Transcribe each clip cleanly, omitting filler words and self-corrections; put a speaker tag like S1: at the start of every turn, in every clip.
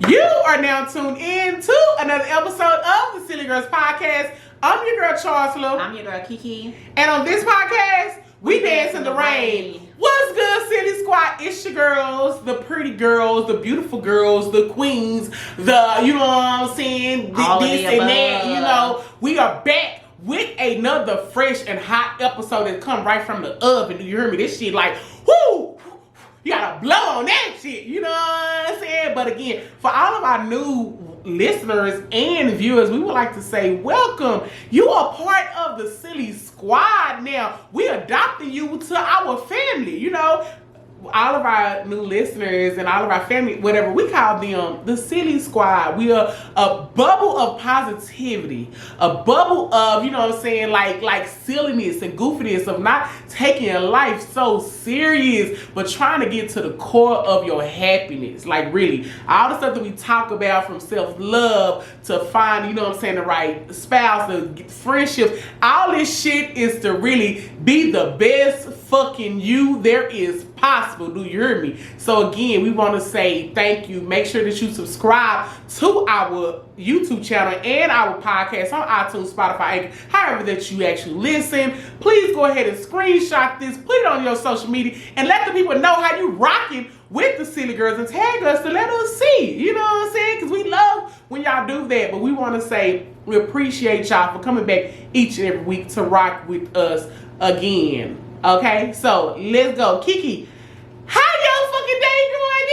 S1: You are now tuned in to another episode of the Silly Girls Podcast. I'm your girl, Charsla.
S2: I'm your girl, Kiki.
S1: And on this podcast, we dance in the rain. What's good, Silly Squad? It's your girls, the pretty girls, the beautiful girls, the queens, you know what I'm saying? This and that, you know. We are back with another fresh and hot episode that come right from the oven. Do you hear me? This shit like, whoo! You gotta blow on that shit, you know what I'm saying? But again, for all of our new listeners and viewers, we would like to say welcome. You are part of the Silly Squad now. We adopted you to our family, you know. All of our new listeners and all of our family, whatever, we call them the Silly Squad. We are a bubble of positivity, a bubble of, you know what I'm saying, like silliness and goofiness of not taking life so serious, but trying to get to the core of your happiness. Like really, all the stuff that we talk about, from self-love to find, you know what I'm saying, the right spouse, the friendships, all this shit is to really be the best fucking you there is possible. Do you hear me? So again, we want to say thank you. Make sure that you subscribe to our YouTube channel and our podcast on iTunes, Spotify, Anchor, however that you actually listen. Please go ahead and screenshot this, put it on your social media, and let the people know how you rocking with the Silly Girls and tag us to let us see. You know what I'm saying? Because we love when y'all do that. But we want to say we appreciate y'all for coming back each and every week to rock with us again. Okay, so let's go. Kiki, how your fucking day going,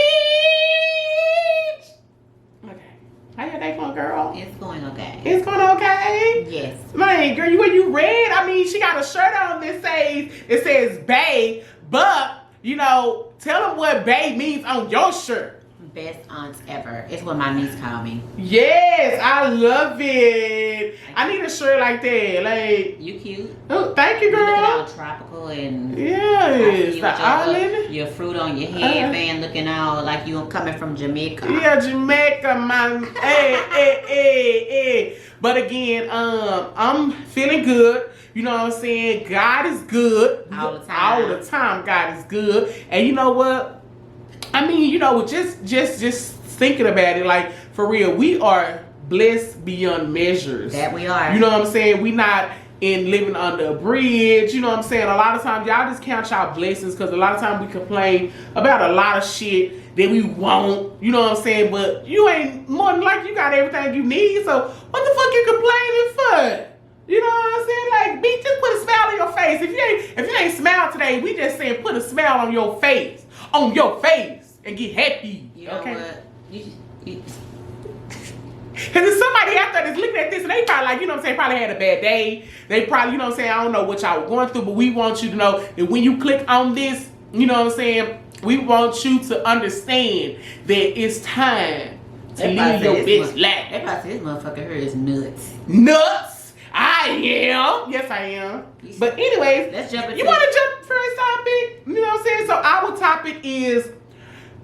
S1: bitch? Okay, how your day going, girl?
S2: It's going okay.
S1: It's going okay?
S2: Yes.
S1: Man, girl, you read? I mean, she got a shirt on that says bae, but, you know, tell them what bae means on your shirt.
S2: Best aunts ever. It's what my niece called me.
S1: Yes, I love it. I need a shirt like that. Like,
S2: you cute.
S1: Oh, thank you, girl.
S2: You looking all tropical and
S1: yes, the island.
S2: Your fruit on your headband, looking all like you coming from Jamaica.
S1: Yeah, Jamaica, man. hey. But again, I'm feeling good. You know what I'm saying? God is good.
S2: All the time.
S1: All the time, God is good. And you know what? I mean, you know, just thinking about it, like, for real, we are blessed beyond measures.
S2: That we are.
S1: You know what I'm saying? We not in living under a bridge. You know what I'm saying? A lot of times, y'all just count y'all blessings, because a lot of times we complain about a lot of shit that we want. You know what I'm saying? But you ain't, more than like, you got everything you need. So what the fuck you complaining for? You know what I'm saying? Like, bitch, just put a smile on your face. If you ain't smile today, we just saying put a smile on your face. On your face and get happy.
S2: You know
S1: okay?
S2: what?
S1: Because there's somebody out there that's looking at this and they probably, like, you know what I'm saying, probably had a bad day. They probably, you know what I'm saying, I don't know what y'all were going through, but we want you to know that when you click on this, you know what I'm saying, we want you to understand that it's time to live your best life.
S2: They probably say this motherfucker here is nuts.
S1: Nuts? I am. Yes, I am. But anyways,
S2: let's jump into
S1: you want to jump first topic? You know what I'm saying? So our topic is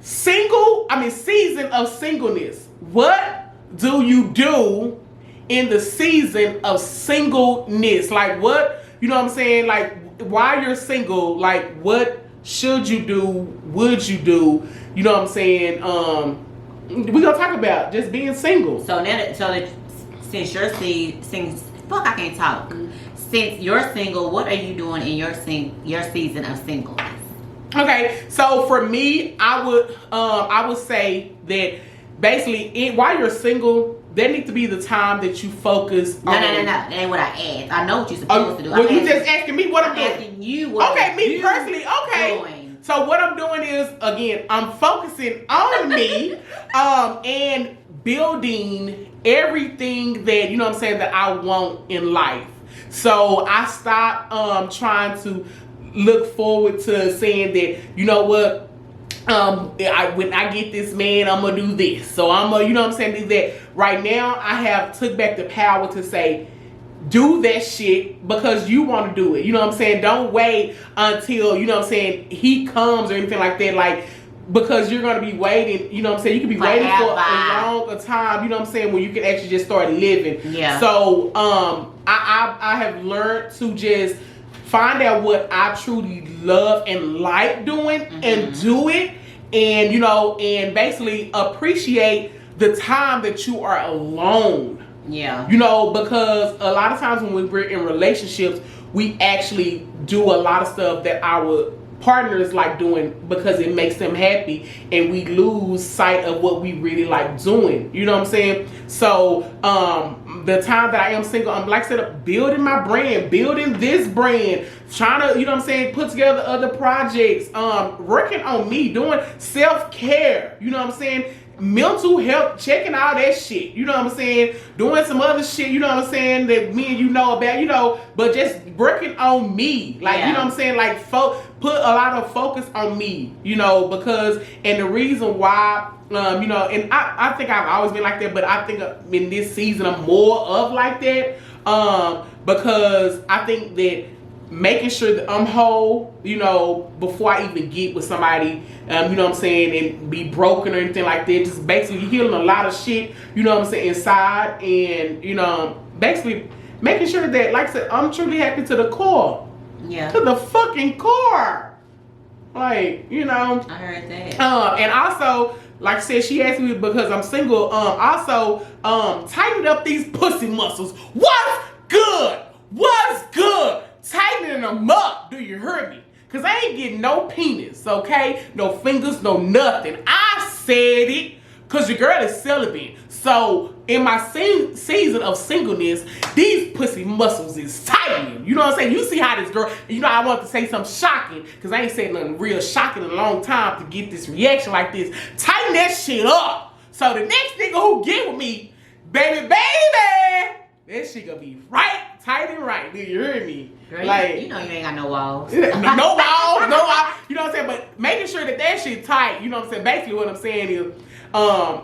S1: season of singleness. What do you do in the season of singleness? Like, what, you know what I'm saying? Like, while you're single, like, what should you do? Would you do? You know what I'm saying? We're gonna talk about just being single.
S2: So since you're I can't talk. Since you're single, what are you doing in your season of singleness?
S1: Okay, so for me, I would say that basically, while you're single, there needs to be the time that you focus on.
S2: No. That ain't what I asked. I know what you're supposed to do.
S1: Well, you just asking me what I'm doing.
S2: Asking you what
S1: okay, me personally. Okay.
S2: Doing.
S1: So what I'm doing is, again, I'm focusing on me, and building everything that, you know what I'm saying, that I want in life. So I stopped trying to look forward to saying that, you know what, when I get this man, I'm gonna do this. So I'm gonna, you know what I'm saying, do that. Right now, I have took back the power to say, do that shit because you want to do it. You know what I'm saying? Don't wait until, you know what I'm saying, he comes or anything like that. Like, because you're going to be waiting, you know what I'm saying? You could be waiting for a longer time, you know what I'm saying, when you can actually just start living.
S2: Yeah.
S1: So, I have learned to just find out what I truly love and like doing and do it. And, you know, and basically appreciate the time that you are alone.
S2: Yeah.
S1: You know, because a lot of times when we're in relationships, we actually do a lot of stuff that our partners like doing because it makes them happy, and we lose sight of what we really like doing. You know what I'm saying? So the time that I am single, I'm like I said, building my brand, building this brand, trying to, you know what I'm saying, put together other projects, working on me, doing self-care, you know what I'm saying, mental health, checking all that shit, you know what I'm saying, doing some other shit, you know what I'm saying, that me and you know about, you know, but just working on me, like, you know what I'm saying, like, put a lot of focus on me, you know, because, and the reason why, you know, and I think I've always been like that, but I think in this season I'm more of like that, because I think that making sure that I'm whole, you know, before I even get with somebody, you know what I'm saying, and be broken or anything like that, just basically healing a lot of shit, you know what I'm saying, inside, and, you know, basically making sure that, like I said, I'm truly happy to the core.
S2: Yeah.
S1: To the fucking core. Like, you know.
S2: I heard that.
S1: And also, like I said, she asked me because I'm single, also, tighten up these pussy muscles. What's good? What's good? Tightening them up. Do you hear me? Because I ain't getting no penis, okay? No fingers, no nothing. I said it because your girl is celibate. So, in my season of singleness, these pussy muscles is tightening. You know what I'm saying? You see how this girl, you know, I want to say something shocking because I ain't saying nothing real shocking in a long time to get this reaction like this. Tighten that shit up. So, the next nigga who get with me, baby, that shit gonna be right, tight and right. Do you hear me?
S2: Girl,
S1: like,
S2: you know you ain't got no walls.
S1: no walls, no walls. You know what I'm saying? But making sure that shit tight. You know what I'm saying? Basically, what I'm saying is,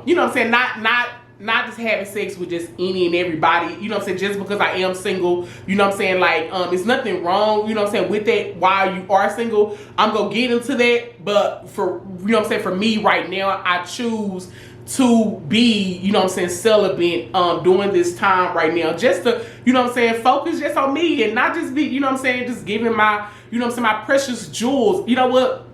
S1: you know what I'm saying? Not just having sex with just any and everybody. You know what I'm saying? Just because I am single. You know what I'm saying? Like, there's nothing wrong. You know what I'm saying? With that, while you are single, I'm gonna get into that. But for, you know what I'm saying? For me right now, I choose to be, you know what I'm saying, celibate during this time right now, just to, you know what I'm saying, focus just on me and not just be, you know what I'm saying, just giving my, you know what I'm saying, my precious jewels. You know what,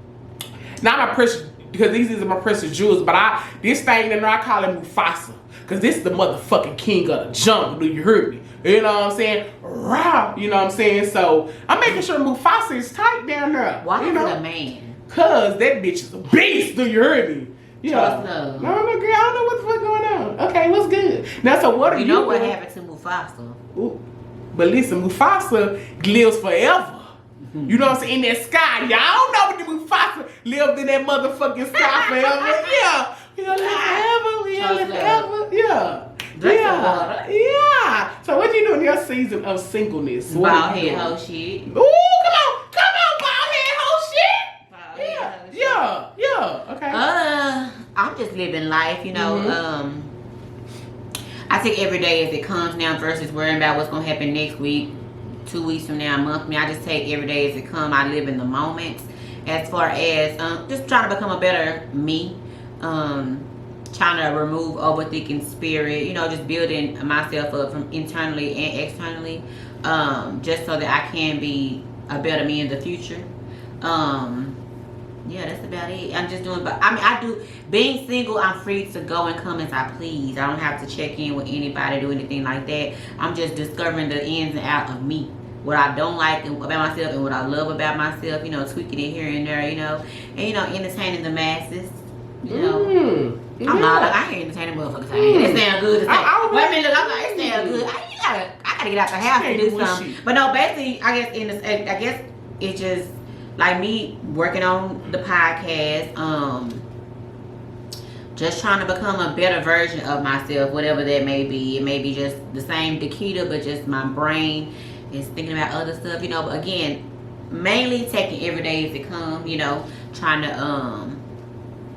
S1: not my precious, because these are my precious jewels, but this thing that I call it Mufasa, because this is the motherfucking king of the jungle. Do you hear me? You know what I'm saying? Rah, you know what I'm saying? So I'm making sure Mufasa is tight down there.
S2: Why
S1: you
S2: is
S1: know?
S2: it a man?
S1: Cause that bitch is a beast. Do you hear me? Yeah.
S2: Trust
S1: No, girl, I don't know what the fuck going on. Okay, what's good? Now, so what are you
S2: know what
S1: doing?
S2: happened to Mufasa?
S1: Ooh. But listen, Mufasa lives forever. You know what I'm saying? In that sky. Y'all know what the Mufasa lived in that motherfucking sky forever. Yeah. He'll live forever. Yeah.
S2: Drink some water.
S1: Yeah. So what you doing in your season of singleness?
S2: Bald head hoe shit.
S1: Ooh, come on, bald head hoe shit. Yeah. Okay.
S2: I'm just living life, you know. I take every day as it comes now versus worrying about what's gonna happen next week, 2 weeks from now, a month from now. I just take every day as it comes. I live in the moment. As far as just trying to become a better me, trying to remove overthinking spirit, you know, just building myself up from internally and externally, just so that I can be a better me in the future. Yeah, that's about it. I'm just doing, but I do, being single, I'm free to go and come as I please. I don't have to check in with anybody, do anything like that. I'm just discovering the ins and outs of me. What I don't like about myself and what I love about myself, you know, tweaking it here and there, you know, and, you know, entertaining the masses, you know. I'm not, like, I ain't entertaining motherfuckers. It sound good. Wait a minute, look, I'm like, it sound good. I gotta get out the house and do something. But no, basically, I guess it's just, like me working on the podcast, just trying to become a better version of myself, whatever that may be. It may be just the same Dakita, but just my brain is thinking about other stuff, you know. But again, mainly taking every day as it comes, you know, trying to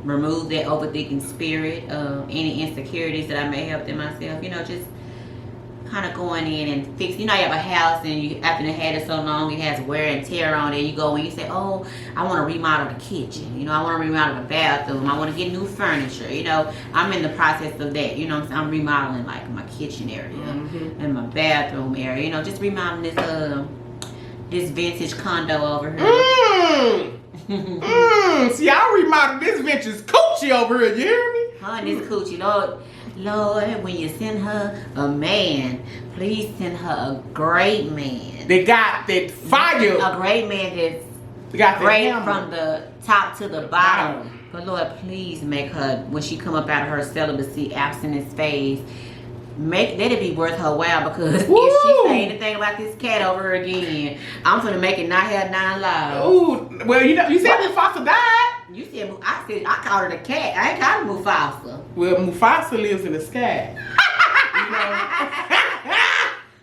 S2: remove that overthinking spirit, any insecurities that I may have in myself, you know, just kind of going in and fix. You know, you have a house and you, after you had it so long, it has wear and tear on it. You go and you say, oh, I want to remodel the kitchen. You know, I want to remodel the bathroom. I want to get new furniture. You know, I'm in the process of that. You know, I'm remodeling like my kitchen area and my bathroom area. You know, just remodeling this vintage condo over here.
S1: See, I remodeled this vintage coochie over here. You hear me?
S2: Her and this coochie, Lord, when you send her a man, please send her a great man.
S1: They got that fire.
S2: A great man that's
S1: got
S2: great
S1: that
S2: from the top to the bottom. But Lord, please make her, when she come up out of her celibacy, abstinence phase, let it be worth her while, because
S1: Woo!
S2: if she say anything about this cat over again, I'm gonna make it not have 9 lives.
S1: Ooh, well, you said Mufasa died.
S2: You said, I called her the cat. I ain't called her Mufasa.
S1: Well, Mufasa lives in the sky.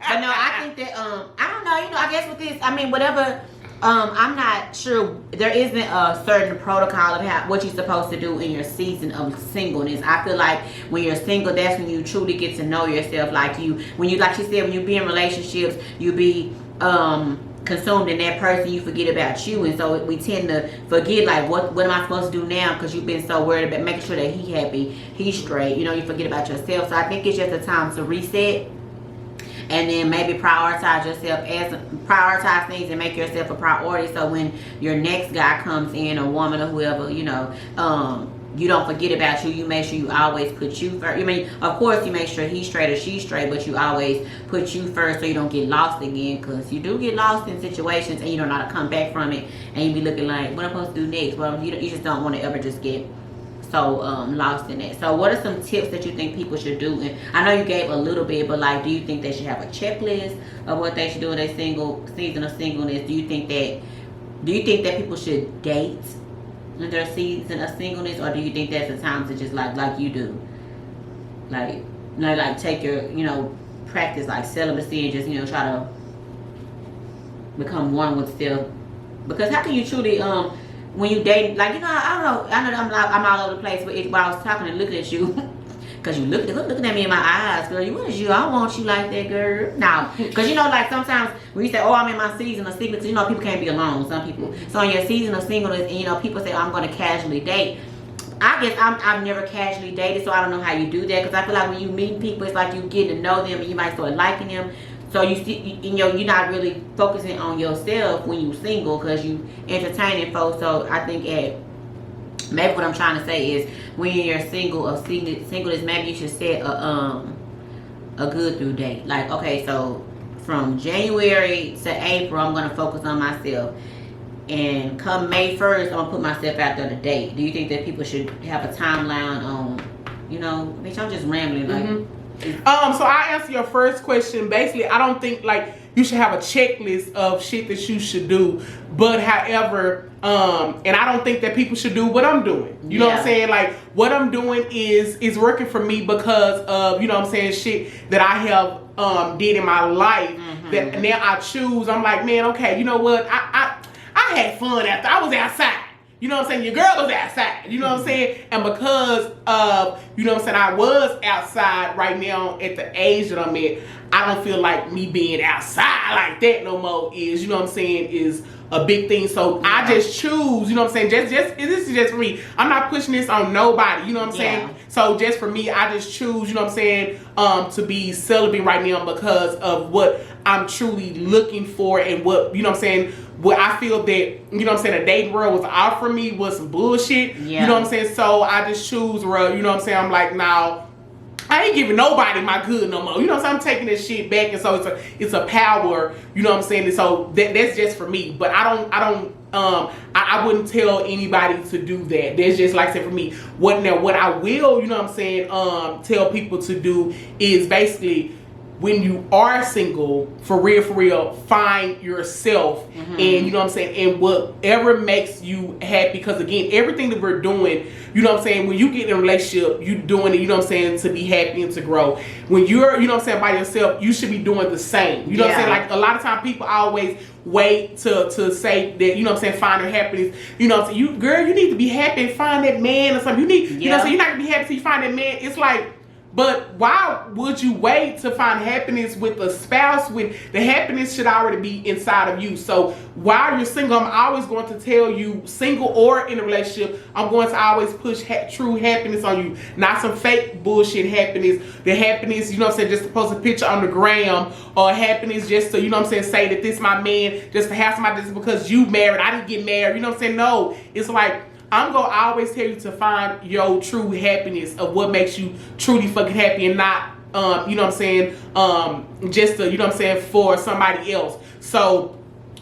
S2: But no, I think that I don't know. I guess with this, I mean, whatever. I'm not sure. There isn't a certain protocol of what you're supposed to do in your season of singleness. I feel like when you're single, that's when you truly get to know yourself. Like you said, when you be in relationships, you be consumed in that person, you forget about you. And so we tend to forget, like, what am I supposed to do now, because you've been so worried about making sure that he happy, he's straight. You forget about yourself. So I think it's just a time to reset, and then maybe prioritize things and make yourself a priority, so when your next guy comes in, a woman or whoever, you don't forget about you. You make sure you always put you first. I mean, of course, you make sure he's straight or she's straight, but you always put you first so you don't get lost again, because you do get lost in situations and you don't know how to come back from it, and you be looking like, what am I supposed to do next? Well, you just don't want to ever just get so lost in it. So what are some tips that you think people should do? And I know you gave a little bit, but like, do you think they should have a checklist of what they should do in their season of singleness? Do you think that people should date in their season of singleness, or do you think that's a time to just like you do, like take your practice like celibacy and just try to become one with self? Because how can you truly when you date, like, I know I'm all over the place, but while I was talking and looking at you, because you looking at me in my eyes, girl, what is you? I want you like that, girl. Now, because like sometimes when you say, oh, I'm in my season of singleness, people can't be alone, some people. So in your season of singleness, and people say, oh, I'm going to casually date. I guess I've never casually dated, so I don't know how you do that, because I feel like when you meet people, it's like you get to know them and you might start liking them. So you see, you're not really focusing on yourself when you're single, because you entertaining folks. So I think maybe what I'm trying to say is, when you're singleness, maybe you should set a good through date. Like, okay, so from January to April, I'm gonna focus on myself, and come May 1st, I'm gonna put myself out there to date. Do you think that people should have a timeline on? Bitch, I'm just rambling like.
S1: Mm-hmm. So I answer your first question. Basically, I don't think like you should have a checklist of shit that you should do. But however, and I don't think that people should do what I'm doing. You know what I'm saying? Like, what I'm doing is working for me because of, shit that I have did in my life, that now I choose. I'm like, man, okay, you know what? I had fun after I was outside. You know what I'm saying? Your girl was outside. You know what I'm saying? And because of, I was outside right now at the age that I'm at, I don't feel like me being outside like that no more is, is a big thing. So I just choose, just this is just for me. I'm not pushing this on nobody, saying? So just for me, I just choose, to be celibate right now because of what I'm truly looking for, and what, what I feel that, a dating world was offering me was some bullshit. Yeah. So I just choose, I'm like, nah, I ain't giving nobody my good no more. So I'm taking this shit back, and so it's a power, And so that's just for me. But I wouldn't tell anybody to do that. That's just like I said for me. What I will, tell people to do is basically, when you are single, for real, find yourself, and and whatever makes you happy. Because again, everything that we're doing, when you get in a relationship, you doing it, to be happy and to grow. When you're, by yourself, you should be doing the same. Like a lot of times people always wait to say that, find their happiness. You need to be happy and find that man or something. You need, you're not gonna be happy till you find that man. It's like, but why would you wait to find happiness with a spouse when the happiness should already be inside of you? So while you're single, I'm always going to tell you, single or in a relationship, I'm going to always push true happiness on you, not some fake bullshit happiness. The happiness, just to post a picture on the gram, or happiness just to, say that this my man, just to have somebody just because you married, I didn't get married, No, it's like, I'm gonna always tell you to find your true happiness of what makes you truly fucking happy, and not you know what I'm saying, just to, you know what I'm saying, for somebody else. So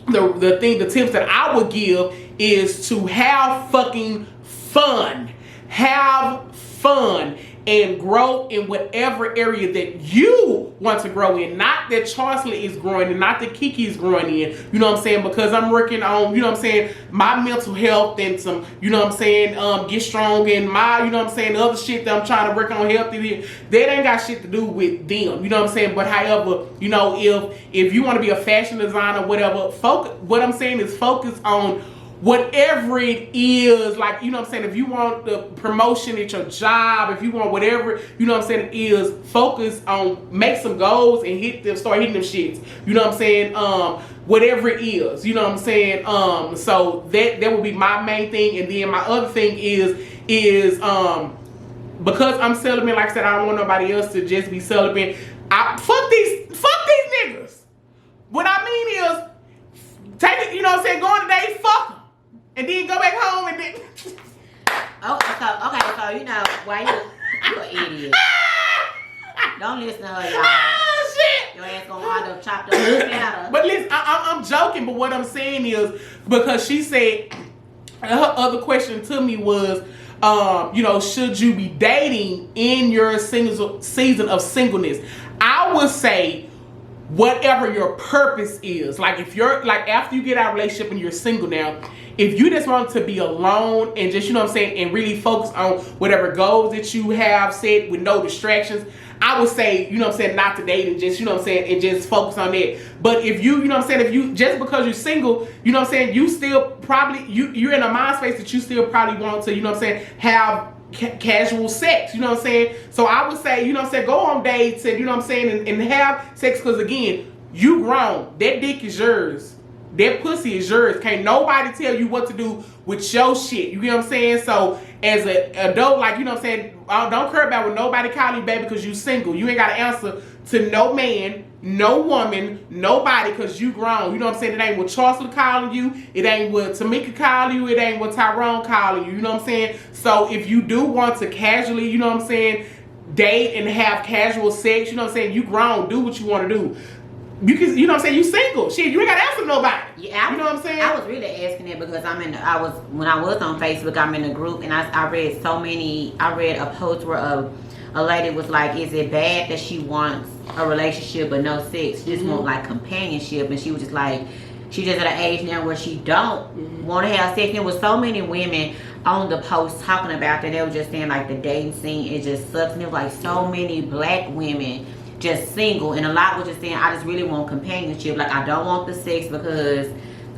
S1: the tips that I would give is to have fucking fun. Have fun and grow in whatever area that you want to grow in. Not that Charsley is growing in, not that Kiki is growing in. You know what I'm saying? Because I'm working on, you know what I'm saying, my mental health and some, you know what I'm saying, get strong in my, you know what I'm saying, the other shit that I'm trying to work on healthy. That ain't got shit to do with them. You know what I'm saying? But however, you know, if you want to be a fashion designer, whatever, what I'm saying is focus on whatever it is, like, you know what I'm saying, if you want the promotion at your job, if you want whatever, you know what I'm saying, it is, focus on, make some goals and start hitting them shits, you know what I'm saying, whatever it is, you know what I'm saying, so that would be my main thing. And then my other thing is because I'm celibate, like I said, I don't want nobody else to just be celibate. Fuck these niggas. What I mean is, take it, you know what I'm saying, go on a date, fuck them. And then go back home and then.
S2: So you know why you an idiot. Don't listen to her, y'all.
S1: Oh shit!
S2: Your ass gonna wind up chopped up and better.
S1: But listen, I'm joking. But what I'm saying is, because she said her other question to me was, you know, should you be dating in your season of singleness? I would say, whatever your purpose is. Like, if you're, like, after you get out of a relationship and you're single now, if you just want to be alone and just, you know what I'm saying, and really focus on whatever goals that you have set with no distractions, I would say, you know what I'm saying, not to date and just, you know what I'm saying, and just focus on that. But if you know what I'm saying, if you, just because you're single, you know what I'm saying, you still probably, you're in a mind space that you still probably want to, you know what I'm saying, have casual sex, you know what I'm saying. So I would say, you know what I'm saying, go on dates and, you know what I'm saying, and have sex, because again, you grown. That dick is yours. That pussy is yours. Can't nobody tell you what to do with your shit. You get what I'm saying? So as an adult, like, you know what I'm saying, don't care about when nobody call you baby because you single. You ain't got to answer to no man, no woman, nobody, because you grown. You know what I'm saying? It ain't what Charles calling you. It ain't what Tamika calling you. It ain't what Tyrone calling you. You know what I'm saying? So if you do want to casually, you know what I'm saying, date and have casual sex, you know what I'm saying, you grown. Do what you want to do. You can, you know what I'm saying, you single. Shit, you ain't gotta answer nobody.
S2: Yeah,
S1: you know what I'm saying?
S2: I was really asking it because when I was on Facebook, I'm in a group and I read a post where a lady was like, is it bad that she wants a relationship but no sex? She just want like companionship, and she was just like, she just at an age now where she don't want to have sex. And there was so many women on the post talking about that. They were just saying like the dating scene, it just sucks. And it was like so many black women just single, and a lot was just saying, I just really want companionship. Like, I don't want the sex because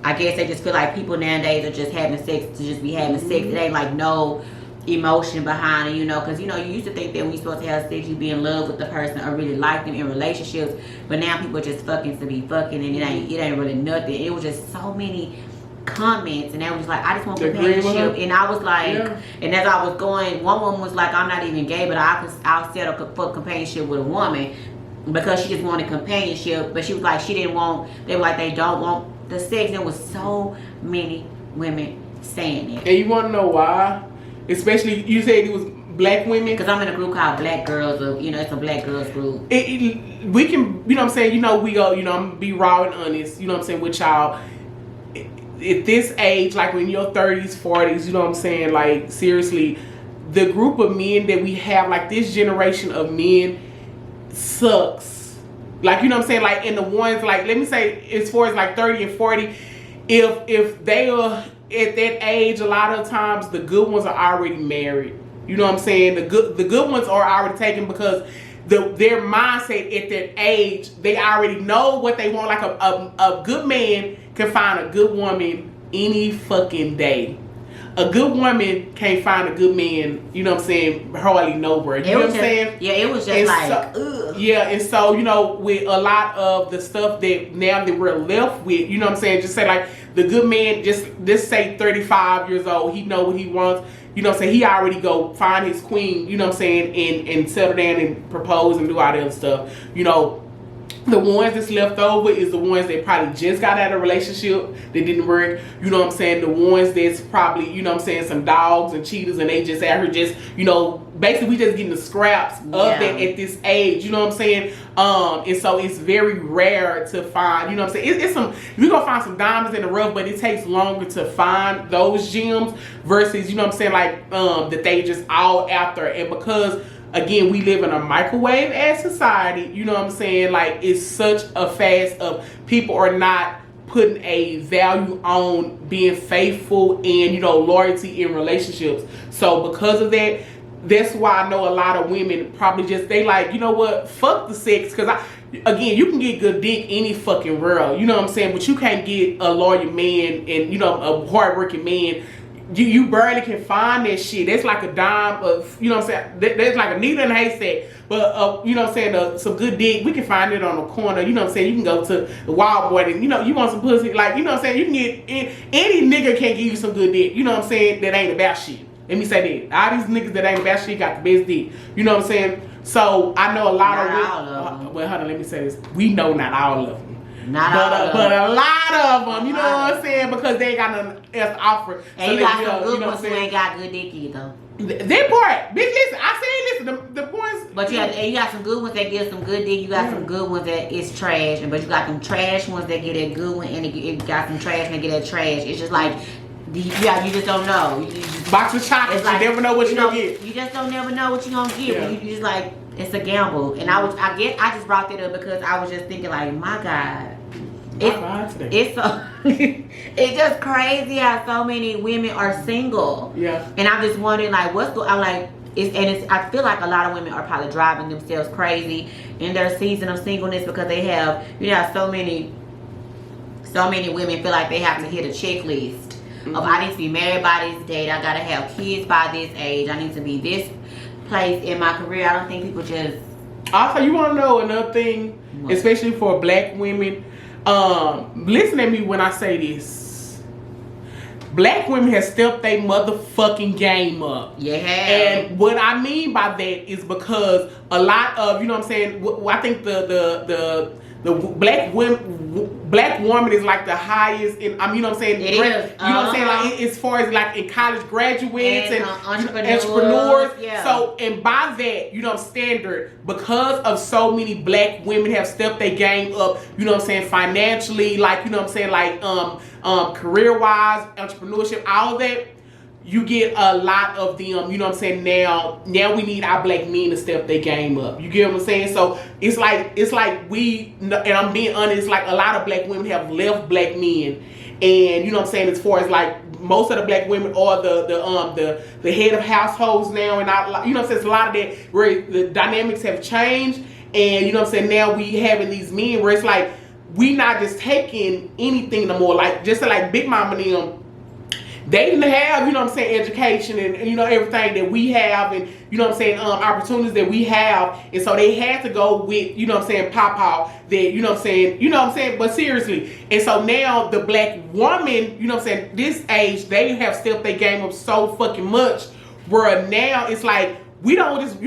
S2: I guess they just feel like people nowadays are just having sex to just be having sex. It ain't like no emotion behind it, you know, because, you know, you used to think that when you're supposed to have sex, you be in love with the person or really like them in relationships, but now people just fucking to be fucking, and it ain't really nothing. It was just so many comments, and they was like, I just want companionship. And I was like, and as I was going, one woman was like, I'm not even gay, but I'll settle for companionship with a woman because she just wanted companionship. But she was like, she didn't want, they were like, they don't want the sex. There was so many women saying that.
S1: And you want to know why? Especially, you said it was black women?
S2: Because I'm in a group called Black Girls, or, you know, it's a black girls group.
S1: We can, you know what I'm saying, you know, we go, you know, I'm going to be raw and honest, you know what I'm saying, with y'all. At this age, like when you're 30s, 40s, you know what I'm saying, like, seriously, the group of men that we have, like, this generation of men sucks. Like, you know what I'm saying, like, and the ones, like, let me say, as far as like 30 and 40, if they are at that age, a lot of times the good ones are already married. You know what I'm saying? The good ones are already taken because their mindset at that age, they already know what they want. Like a good man can find a good woman any fucking day. A good woman can't find a good man, you know what I'm saying, hardly nowhere. You know what I'm saying?
S2: Yeah, it was just ugh.
S1: Yeah, and so, you know, with a lot of the stuff that now that we're left with, you know what I'm saying, just say like the good man, just say 35 years old, he know what he wants. You know what I'm saying? He already go find his queen, you know what I'm saying, and settle down and propose and do all that other stuff. You know, The ones that's left over is the ones that probably just got out of a relationship that didn't work. You know what I'm saying? The ones that's probably, you know what I'm saying, some dogs and cheaters, and they just out here just, you know, basically we just getting the scraps of that at this age. You know what I'm saying? And so it's very rare to find, you know what I'm saying? It's some, you're going to find some diamonds in the rough, but it takes longer to find those gems versus, you know what I'm saying, like that they just all after. And because again, we live in a microwave ass society, you know what I'm saying? Like, it's such a fast of people are not putting a value on being faithful and, you know, loyalty in relationships. So because of that, that's why I know a lot of women probably just, they like, you know what, fuck the sex. Because again, you can get good dick any fucking world, you know what I'm saying? But you can't get a loyal man and, you know, a hardworking man. You barely can find that shit. That's like a dime of, you know what I'm saying? That's like a needle in a haystack. But, you know what I'm saying, some good dick, we can find it on the corner. You know what I'm saying? You can go to the Wild Boy and, you know, you want some pussy. Like, you know what I'm saying? You can get, any nigga can give you some good dick. You know what I'm saying? That ain't about shit. Let me say that. All these niggas that ain't about shit got the best dick. You know what I'm saying? So, I know a lot
S2: not
S1: of
S2: them.
S1: well, hold on, let me say this. We know not all of them.
S2: Not all of them.
S1: But a lot of them, you know what I'm saying? Because they ain't got nothing else to offer.
S2: And
S1: so
S2: you got some good
S1: you know
S2: ones who ain't got good dick either.
S1: That part, bitch, listen, I said listen, the points.
S2: But you got some good ones that give some good dick. You got some good ones that is trash. But you got them trash ones that get that good one, and you got some trash and they get that trash. It's just like, you just don't know. You just,
S1: box of chocolates, like, you never know what you're gonna get.
S2: You just don't never know what you're gonna get.
S1: Yeah.
S2: You just like, it's a gamble. And I just brought that up because I was just thinking like, my God. It's so it's just crazy how so many women are single.
S1: Yeah.
S2: And I'm just wondering like I feel like a lot of women are probably driving themselves crazy in their season of singleness because they have, you know, so many women feel like they have to hit a checklist of I need to be married by this date, I gotta have kids by this age, I need to be this place in my career. I don't think people just.
S1: Also, you wanna know another thing, especially for black women. Listen at me when I say this. Black women have stepped their motherfucking game up.
S2: Yeah.
S1: And what I mean by that is because a lot of, you know what I'm saying, I think the black woman is like the highest in, you know what I'm saying?
S2: It is.
S1: You know what I'm saying? Like, as far as like in college graduates and entrepreneurs.
S2: Yeah.
S1: So, and by that, you know, standard, because of so many black women have stepped their game up, you know what I'm saying, financially, like, you know what I'm saying, like, career-wise, entrepreneurship, all that, you get a lot of them, you know what I'm saying, now we need our black men to step their game up. You get what I'm saying? So it's like we, and I'm being honest, like a lot of black women have left black men. And you know what I'm saying, as far as like most of the black women are the head of households now, and you know what I'm saying, it's a lot of that where the dynamics have changed, and you know what I'm saying, now we having these men where it's like we not just taking anything no more, like just like Big Mama and them. They didn't have, you know what I'm saying, education and you know, everything that we have, and you know what I'm saying, opportunities that we have, and so they had to go with, you know what I'm saying, pop-out, that, you know what I'm saying, but seriously. And so now the black woman, you know what I'm saying, this age, they have stepped their game up so fucking much, where now it's like, you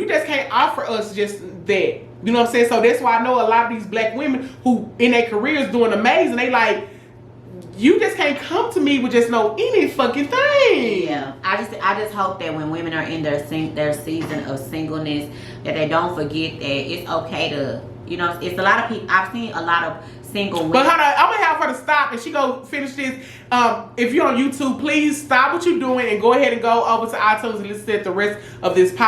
S1: just can't offer us just that. You know what I'm saying? So that's why I know a lot of these black women who in their careers doing amazing, they like, you just can't come to me with just no any fucking thing.
S2: Yeah, I just hope that when women are in their season of singleness, that they don't forget that it's okay to, you know, it's a lot of people. I've seen a lot of single women.
S1: But hold on, I'm gonna have her to stop and she go finish this. If you're on YouTube, please stop what you're doing and go ahead and go over to iTunes and listen to the rest of this podcast.